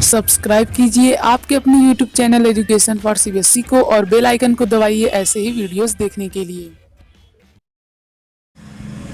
Subscribe कीजिए आपके अपने YouTube channel education for CBSE को और बेल आइकन को दबाइए ऐसे ही वीडियोस देखने के लिए।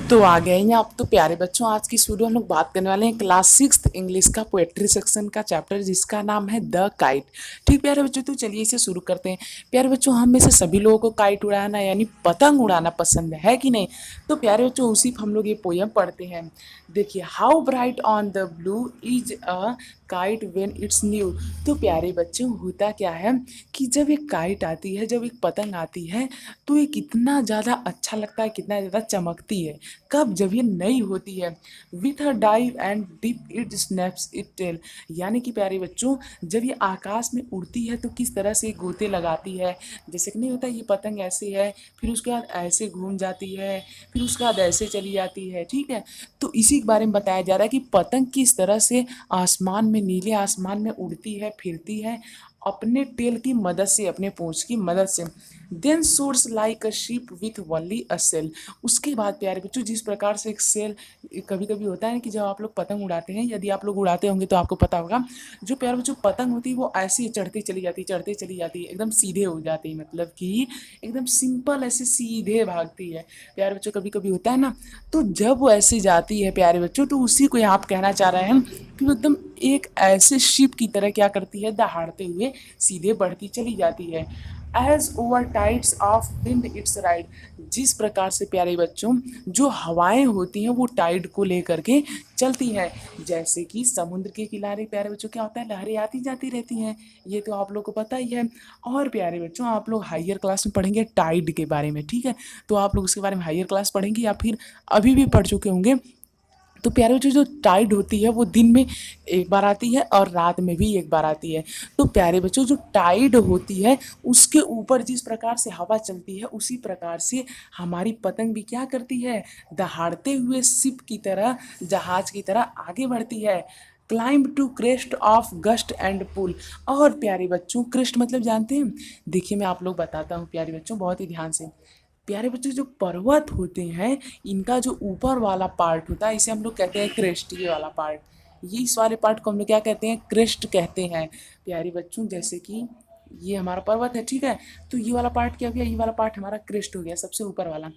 तो आ गए हैं आप तो प्यारे बच्चों, आज की वीडियो हम लोग बात करने वाले हैं क्लास 6 इंग्लिश का पोएट्री सेक्शन का चैप्टर जिसका नाम है द काइट। ठीक प्यारे बच्चों, तो चलिए इसे शुरू करते हैं। प्यारे बच्चों, हम में से सभी लोगों को काइट उड़ाना यानी पतंग उड़ाना पसंद है कि नहीं? तो प्यारे बच्चों, उसी पर हम लोग ये पोयम पढ़ते हैं। देखिए, how bright on the blue is a kite when it's new. तो प्यारे बच्चों, होता क्या है कि जब एक काइट आती है, जब एक पतंग आती है, तो ये कितना ज़्यादा अच्छा लगता है, कितना ज़्यादा चमकती है। कब? जब ये नई होती है। With her dive and dip it snaps it tail. यानी कि प्यारे बच्चों, जब ये आकाश में उड़ती है तो किस तरह से गोते लगाती है। जैसे कि नहीं होता, ये पतंग ऐसे है, फिर उसके बाद ऐसे घूम जाती है, फिर उसके बाद ऐसे चली जाती है। ठीक है, तो इसी के बारे में बताया जा रहा है कि पतंग किस तरह से आसमान में, नीले आसमान में उड़ती है, फिरती है अपने टेल की मदद से, अपने पूंछ की मदद से। Then soars like a ship with only a sail. उसके बाद प्यारे बच्चों, जिस प्रकार से एक सेल, कभी कभी होता है कि जब आप लोग पतंग उड़ाते हैं, यदि आप लोग उड़ाते होंगे तो आपको पता होगा, जो प्यारे बच्चों पतंग होती है वो ऐसे ही चढ़ती चली जाती है, चढ़ती चली जाती है, एकदम सीधे हो जाती है, मतलब कि एकदम सिंपल ऐसे सीधे भागती है। प्यारे बच्चों, कभी कभी होता है ना, तो जब वो ऐसे जाती है प्यारे बच्चों, तो उसी को यहाँ आप कहना चाह रहे हैं कि वो एकदम एक ऐसे शिप की तरह क्या करती है, दहाड़ते हुए सीधे बढ़ती चली जाती है। As over tides of wind its ride. जिस प्रकार से प्यारे बच्चों, जो हवाएं होती हैं वो टाइड को लेकर के चलती हैं। जैसे कि समुद्र के किनारे प्यारे बच्चों क्या होता है, लहरें आती जाती रहती हैं, ये तो आप लोग को पता ही है। और प्यारे बच्चों, आप लोग हायर क्लास में पढ़ेंगे टाइड के बारे में, ठीक है, तो आप लोग उसके बारे में हायर क्लास पढ़ेंगे या फिर अभी भी पढ़ चुके होंगे। तो प्यारे बच्चों, जो टाइड होती है वो दिन में एक बार आती है और रात में भी एक बार आती है। तो प्यारे बच्चों, जो टाइड होती है उसके ऊपर जिस प्रकार से हवा चलती है, उसी प्रकार से हमारी पतंग भी क्या करती है, दहाड़ते हुए शिप की तरह, जहाज की तरह आगे बढ़ती है। Climb to crest of gust and pull. और प्यारे बच्चों, क्रेस्ट मतलब जानते हैं? देखिए, मैं आप लोग बताता हूँ प्यारे बच्चों, बहुत ही ध्यान से। प्यारे बच्चों, जो पर्वत होते हैं, इनका जो ऊपर वाला पार्ट होता है, इसे हम लोग कहते हैं क्रेस्ट, ये वाला पार्ट, ये इस वाले पार्ट को हम लोग क्या कहते हैं, क्रेस्ट कहते हैं। प्यारे बच्चों, जैसे कि ये हमारा पर्वत है, ठीक है, तो ये वाला पार्ट क्या हो गया, ये वाला पार्ट हमारा क्रेस्ट हो गया, सबसे ऊपर वाला।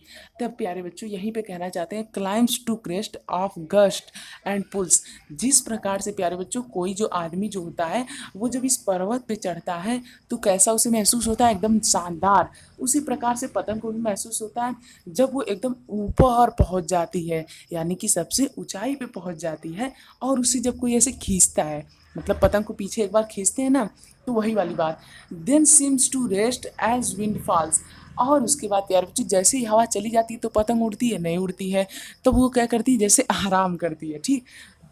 तब प्यारे बच्चों, यहीं पे कहना चाहते हैं climbs to crest of gust and pulls. जिस प्रकार से प्यारे बच्चों, कोई जो आदमी जो होता है, वो जब इस पर्वत पे चढ़ता है तो कैसा उसे महसूस होता है, एकदम शानदार। उसी प्रकार से पतंग को भी महसूस होता है जब वो एकदम ऊपर पहुंच जाती है, यानी कि सबसे ऊंचाई पे पहुंच जाती है, और उसे जब कोई ऐसे खींचता है, मतलब पतंग को पीछे एक बार खींचते हैं ना, तो वही वाली बात। Then seems to rest as wind falls. और उसके बाद यार बच्चों, जैसे ही हवा चली जाती है तो पतंग उड़ती है, नहीं उड़ती है, तो वो क्या करती है, जैसे आराम करती है, ठीक।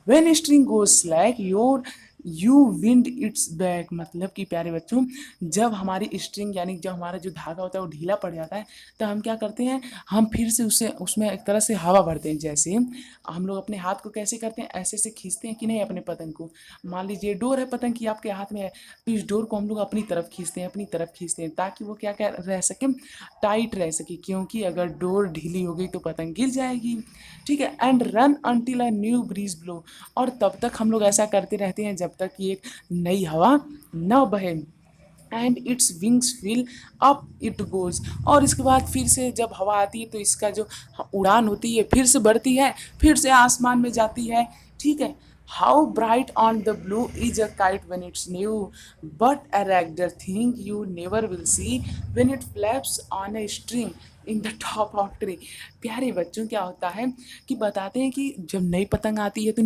When string goes slack your you wind it's back. मतलब कि प्यारे बच्चों, जब हमारी स्ट्रिंग यानी जब हमारा जो धागा होता है वो ढीला पड़ जाता है, तो हम क्या करते हैं, हम फिर से उसे उसमें एक तरह से हवा भरते हैं। जैसे हम लोग अपने हाथ को कैसे करते हैं, ऐसे से खींचते हैं कि नहीं अपने पतंग को। मान लीजिए डोर है पतंग की आपके हाथ में है, तो इस डोर को हम लोग अपनी तरफ खींचते हैं, अपनी तरफ खींचते हैं, ताकि वो क्या क्या रह सके, टाइट रह सके, क्योंकि अगर डोर ढीली हो गई तो पतंग गिर जाएगी, ठीक है। And run until a new breeze blow. और तब तक हम लोग ऐसा करते रहते हैं जब तक कि एक नई हवा न बहे। And its wings fill up it goes. और इसके बाद फिर से जब हवा आती है तो इसका जो उड़ान होती है फिर से बढ़ती है, फिर से आसमान में जाती है, ठीक है। How bright on the blue is a kite when it's new, but a ragged thing you never will see when it flaps on a string in the top of tree. प्यारे बच्चों, क्या होता है कि बताते हैं कि जब नई पतंग आती है तो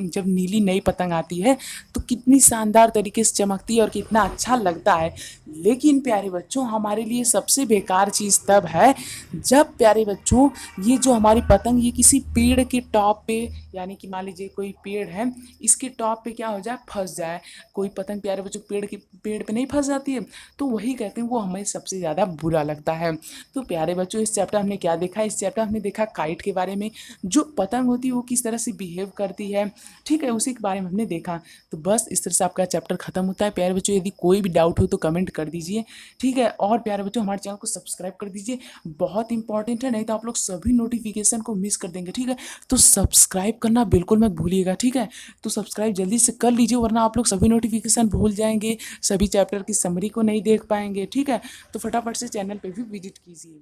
जब नीली नई पतंग आती है तो कितनी शानदार तरीके से चमकती है और कितना अच्छा लगता है। लेकिन प्यारे बच्चों, हमारे लिए सबसे बेकार चीज़ तब है जब प्यारे बच्चों, ये जो हमारी पतंग ये किसी पेड़ के टॉप पे, यानी कि मान लीजिए कोई पेड़ है, इसके टॉप पे क्या हो जाए, फंस जाए। कोई पतंग प्यारे बच्चों पेड़ पे नहीं फंस जाती है, तो वही कहते हैं वो हमें सबसे ज़्यादा बुरा लगता है। तो प्यारे बच्चों इस चैप्टर हमने क्या देखा, इस चैप्टर हमने देखा काइट के बारे में, जो पतंग होती है वो किस तरह से बिहेव करती है, ठीक है, उसी के बारे में हमने देखा। तो बस इस तरह से आपका चैप्टर खत्म होता है। प्यारे बच्चों यदि कोई भी डाउट हो तो कमेंट कर दीजिए, ठीक है, और प्यारे बच्चों हमारे चैनल को सब्सक्राइब कर दीजिए, बहुत इंपॉर्टेंट है, नहीं तो आप लोग सभी नोटिफिकेशन को मिस कर देंगे, ठीक है। तो सब्सक्राइब करना बिल्कुल मत भूलिएगा, ठीक है। तो सब्सक्राइब जल्दी से कर लीजिए, वरना आप लोग सभी नोटिफिकेशन भूल जाएंगे, सभी चैप्टर की समरी को नहीं देख पाएंगे, ठीक है। तो फटाफट से चैनल पे भी विजिट कीजिए।